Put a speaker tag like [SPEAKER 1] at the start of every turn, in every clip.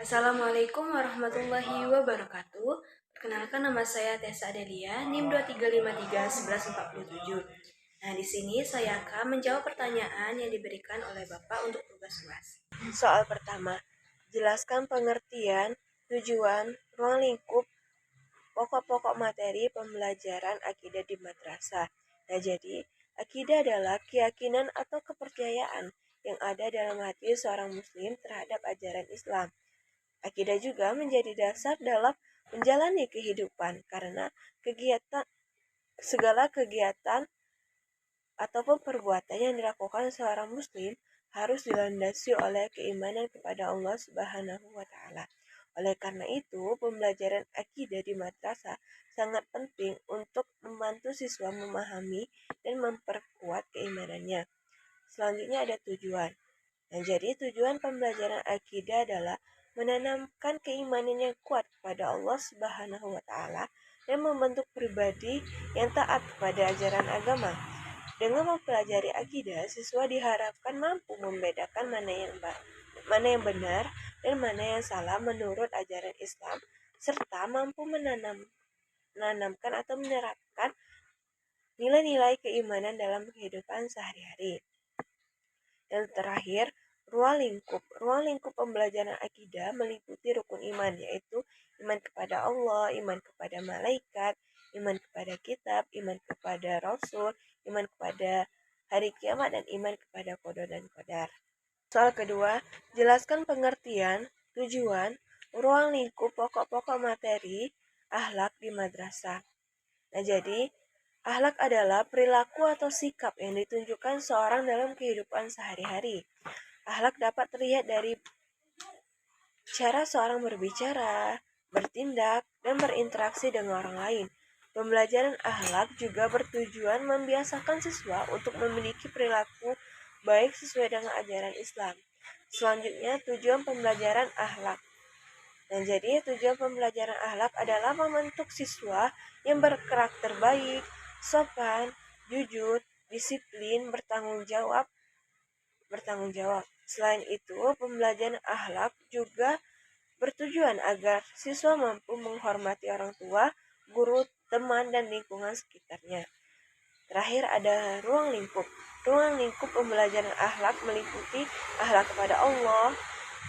[SPEAKER 1] Assalamualaikum warahmatullahi wabarakatuh. Perkenalkan, nama saya Tessa Adelia, NIM 23531147. Nah, di sini saya akan menjawab pertanyaan yang diberikan oleh Bapak untuk tugas UAS. Soal pertama, jelaskan pengertian, tujuan, ruang lingkup, pokok-pokok materi pembelajaran akidah di madrasah. Nah, jadi akidah adalah keyakinan atau kepercayaan yang ada dalam hati seorang muslim terhadap ajaran Islam. Akidah juga menjadi dasar dalam menjalani kehidupan karena segala kegiatan ataupun perbuatan yang dilakukan seorang muslim harus dilandasi oleh keimanan kepada Allah Subhanahu wa taala. Oleh karena itu, pembelajaran akidah di madrasah sangat penting untuk membantu siswa memahami dan memperkuat keimanannya. Selanjutnya ada tujuan. Nah, jadi tujuan pembelajaran akidah adalah menanamkan keimanan yang kuat kepada Allah Subhanahu wa taala dan membentuk pribadi yang taat kepada ajaran agama. Dengan mempelajari akidah, siswa diharapkan mampu membedakan mana yang benar dan mana yang salah menurut ajaran Islam, serta mampu menanamkan atau menerapkan nilai-nilai keimanan dalam kehidupan sehari-hari. Dan terakhir, ruang lingkup. Ruang lingkup pembelajaran akidah meliputi rukun iman, yaitu iman kepada Allah, iman kepada malaikat, iman kepada kitab, iman kepada rasul, iman kepada hari kiamat, dan iman kepada qada dan qadar. Soal kedua, jelaskan pengertian, tujuan, ruang lingkup pokok-pokok materi, akhlak di madrasah. Nah, jadi akhlak adalah perilaku atau sikap yang ditunjukkan seorang dalam kehidupan sehari-hari. Akhlak dapat terlihat dari cara seorang berbicara, bertindak, dan berinteraksi dengan orang lain. Pembelajaran akhlak juga bertujuan membiasakan siswa untuk memiliki perilaku baik sesuai dengan ajaran Islam. Selanjutnya, tujuan pembelajaran akhlak. Dan jadi tujuan pembelajaran akhlak adalah membentuk siswa yang berkarakter baik, sopan, jujur, disiplin, bertanggung jawab. Selain itu, pembelajaran akhlak juga bertujuan agar siswa mampu menghormati orang tua, guru, teman, dan lingkungan sekitarnya. Terakhir ada ruang lingkup. Ruang lingkup pembelajaran akhlak meliputi akhlak kepada Allah,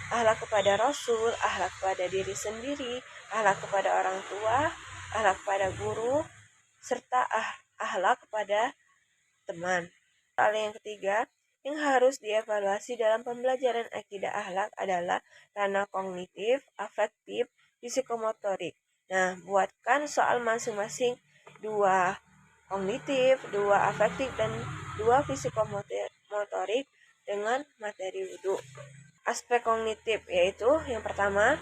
[SPEAKER 1] akhlak kepada Rasul, akhlak kepada diri sendiri, akhlak kepada orang tua, akhlak kepada guru, serta akhlak kepada teman. Hal yang ketiga, yang harus dievaluasi dalam pembelajaran akidah akhlak adalah ranah kognitif, afektif, psikomotorik. Nah, buatkan soal masing-masing 2 kognitif, 2 afektif, dan 2 psikomotorik dengan materi wudhu. Aspek kognitif yaitu yang pertama,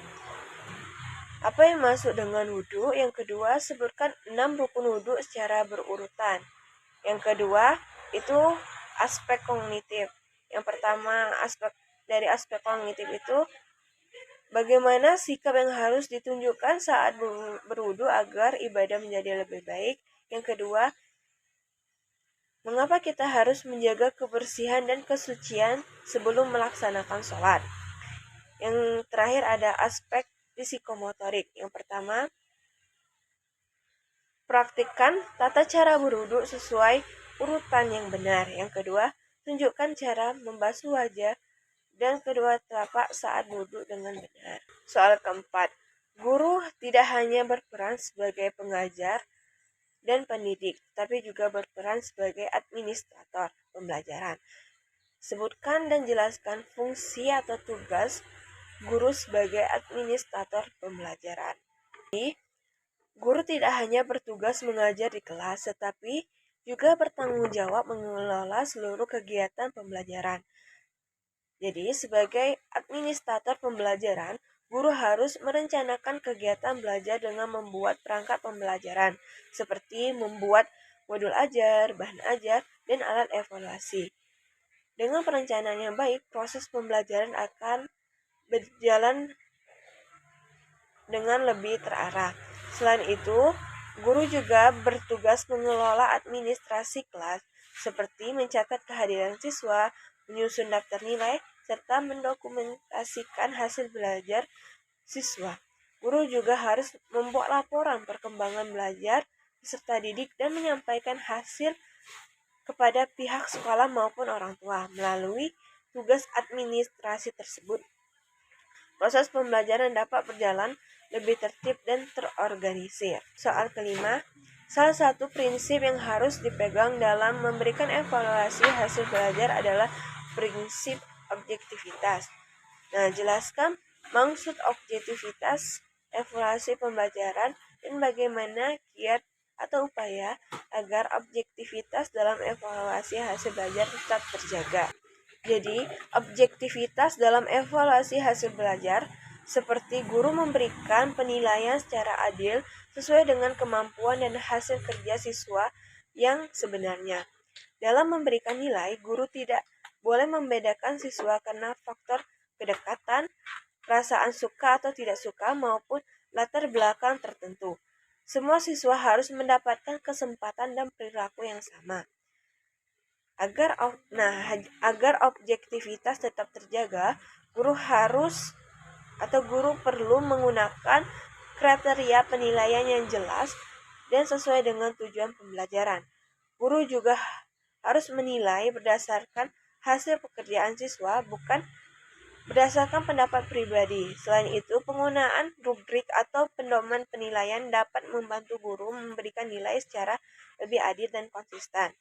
[SPEAKER 1] apa yang masuk dengan wudhu. Yang kedua, sebutkan 6 rukun wudhu secara berurutan. Yang kedua, itu aspek kognitif. Yang pertama, aspek kognitif itu bagaimana sikap yang harus ditunjukkan saat berwudu agar ibadah menjadi lebih baik. Yang kedua, mengapa kita harus menjaga kebersihan dan kesucian sebelum melaksanakan sholat. Yang terakhir ada aspek psikomotorik. Yang pertama, praktikkan tata cara berwudu sesuai urutan yang benar. Yang kedua, tunjukkan cara membasuh wajah dan kedua telapak saat wudhu dengan benar. Soal keempat, guru tidak hanya berperan sebagai pengajar dan pendidik, tapi juga berperan sebagai administrator pembelajaran. Sebutkan dan jelaskan fungsi atau tugas guru sebagai administrator pembelajaran. Guru tidak hanya bertugas mengajar di kelas, tetapi juga bertanggung jawab mengelola seluruh kegiatan pembelajaran. Jadi, sebagai administrator pembelajaran, guru harus merencanakan kegiatan belajar dengan membuat perangkat pembelajaran, seperti membuat modul ajar, bahan ajar, dan alat evaluasi. Dengan perencanaan yang baik, proses pembelajaran akan berjalan dengan lebih terarah. Selain itu, guru juga bertugas mengelola administrasi kelas, seperti mencatat kehadiran siswa, menyusun daftar nilai, serta mendokumentasikan hasil belajar siswa. Guru juga harus membuat laporan perkembangan belajar peserta didik dan menyampaikan hasil kepada pihak sekolah maupun orang tua melalui tugas administrasi tersebut. Proses pembelajaran dapat berjalan lebih tertib dan terorganisir. Soal kelima, salah satu prinsip yang harus dipegang dalam memberikan evaluasi hasil belajar adalah prinsip objektivitas. Nah, jelaskan maksud objektivitas evaluasi pembelajaran dan bagaimana kiat atau upaya agar objektivitas dalam evaluasi hasil belajar tetap terjaga. Jadi, objektivitas dalam evaluasi hasil belajar seperti guru memberikan penilaian secara adil sesuai dengan kemampuan dan hasil kerja siswa yang sebenarnya. Dalam memberikan nilai, guru tidak boleh membedakan siswa karena faktor kedekatan, perasaan suka atau tidak suka, maupun latar belakang tertentu. Semua siswa harus mendapatkan kesempatan dan perilaku yang sama. Agar objektivitas tetap terjaga, guru perlu menggunakan kriteria penilaian yang jelas dan sesuai dengan tujuan pembelajaran. Guru juga harus menilai berdasarkan hasil pekerjaan siswa, bukan berdasarkan pendapat pribadi. Selain itu, penggunaan rubrik atau pedoman penilaian dapat membantu guru memberikan nilai secara lebih adil dan konsisten.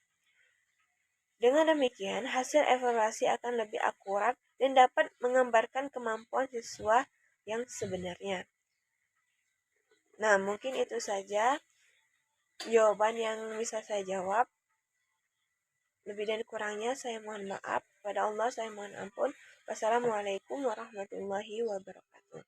[SPEAKER 1] Dengan demikian, hasil evaluasi akan lebih akurat dan dapat menggambarkan kemampuan siswa yang sebenarnya. Nah, mungkin itu saja jawaban yang bisa saya jawab. Lebih dan kurangnya saya mohon maaf. Kepada Allah saya mohon ampun. Wassalamualaikum warahmatullahi wabarakatuh.